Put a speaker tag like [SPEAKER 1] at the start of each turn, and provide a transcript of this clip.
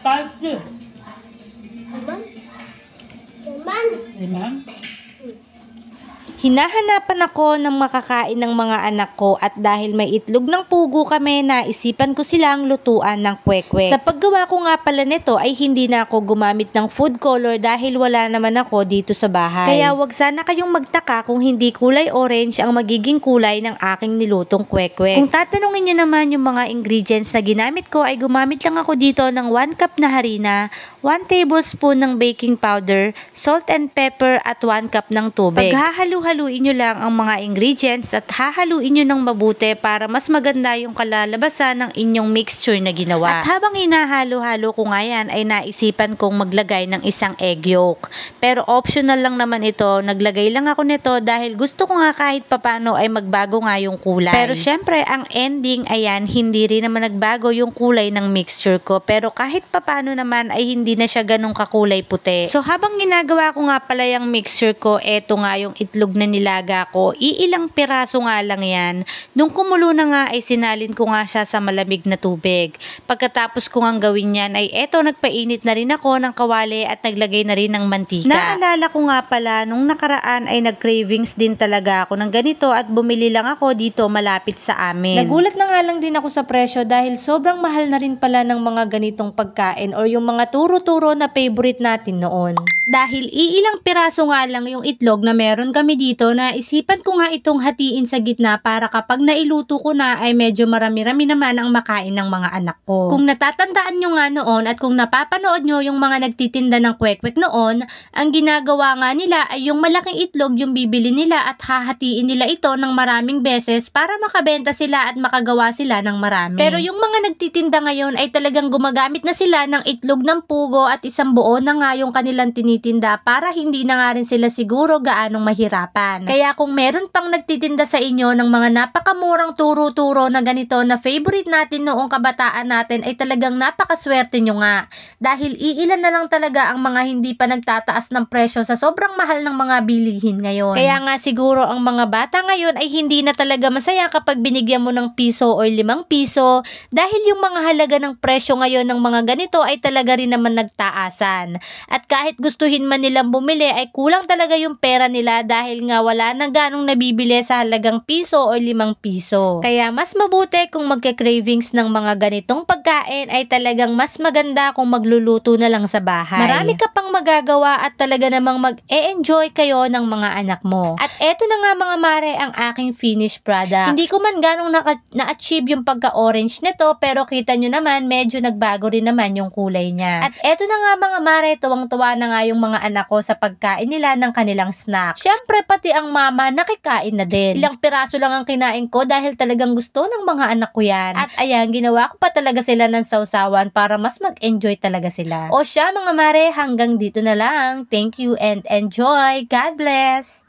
[SPEAKER 1] Spicy.
[SPEAKER 2] Limang? Limang?
[SPEAKER 1] Limang?
[SPEAKER 3] Hinahanapan ako ng makakain ng mga anak ko at dahil may itlog ng pugo kami, naisipan ko silang lutuan ng kwek-kwek. Sa paggawa ko nga pala nito ay hindi na ako gumamit ng food color dahil wala naman ako dito sa bahay. Kaya wag sana kayong magtaka kung hindi kulay orange ang magiging kulay ng aking nilutong kwek-kwek. Kung tatanungin nyo naman yung mga ingredients na ginamit ko ay gumamit lang ako dito ng 1 cup na harina, 1 tablespoon ng baking powder, salt and pepper at 1 cup ng tubig. Haluin nyo lang ang mga ingredients at hahaluin nyo ng mabuti para mas maganda yung kalalabasan ng inyong mixture na ginawa. At habang hinahalo-halo ko nga yan ay naisipan kong maglagay ng isang egg yolk. Pero optional lang naman ito, naglagay lang ako nito dahil gusto ko nga kahit papano ay magbago nga yung kulay. Pero syempre ang ending ayan, hindi rin naman nagbago yung kulay ng mixture ko. Pero kahit papano naman ay hindi na siya ganun kakulay puti. So habang ginagawa ko nga pala yung mixture ko, eto nga yung itlog na nilaga ko, iilang piraso nga lang yan. Nung kumulo na nga ay sinalin ko nga siya sa malamig na tubig. Pagkatapos ko nga gawin yan ay eto nagpainit na rin ako ng kawali at naglagay na rin ng mantika. Naalala ko nga pala nung nakaraan ay nag-cravings din talaga ako ng ganito at bumili lang ako dito malapit sa amin. Nagulat na nga lang din ako sa presyo dahil sobrang mahal na rin pala ng mga ganitong pagkain or yung mga turo-turo na favorite natin noon. Dahil iilang piraso nga lang yung itlog na meron kami dito, na isipan ko nga itong hatiin sa gitna para kapag nailuto ko na ay medyo marami-rami naman ang makain ng mga anak ko. Kung natatandaan nyo nga noon at kung napapanood nyo yung mga nagtitinda ng kwek-kwek noon, ang ginagawa nga nila ay yung malaking itlog yung bibili nila at hahatiin nila ito ng maraming beses para makabenta sila at makagawa sila ng marami. Pero yung mga nagtitinda ngayon ay talagang gumagamit na sila ng itlog ng pugo at isang buo na nga yung kanilang tinitinda para hindi na nga rin sila siguro gaanong mahirapan. Kaya kung meron pang nagtitinda sa inyo ng mga napakamurang turo-turo na ganito na favorite natin noong kabataan natin ay talagang napakaswerte nyo nga. Dahil iilan na lang talaga ang mga hindi pa nagtataas ng presyo sa sobrang mahal ng mga bilihin ngayon. Kaya nga siguro ang mga bata ngayon ay hindi na talaga masaya kapag binigyan mo ng piso o 5 piso dahil yung mga halaga ng presyo ngayon ng mga ganito ay talaga rin naman nagtaasan. At kahit gustuhin man nilang bumili ay kulang talaga yung pera nila dahil nga wala na ganong nabibili sa halagang piso o 5 piso. Kaya mas mabuti kung magka-cravings ng mga ganitong pagkain ay talagang mas maganda kung magluluto na lang sa bahay. Marami ka pang magagawa at talaga namang mag-e-enjoy kayo ng mga anak mo. At eto na nga mga mare ang aking finished product. Hindi ko man ganong na-achieve yung pagka-orange nito pero kita nyo naman medyo nagbago rin naman yung kulay niya. At eto na nga mga mare, tuwang-tuwa na nga yung mga anak ko sa pagkain nila ng kanilang snack. Syempre pati ang mama nakikain na din. Ilang piraso lang ang kinain ko dahil talagang gusto ng mga anak ko yan. At ayan, ginawa ko pa talaga sila ng sausawan para mas mag-enjoy talaga sila. O siya mga mare, hanggang dito na lang. Thank you and enjoy. God bless!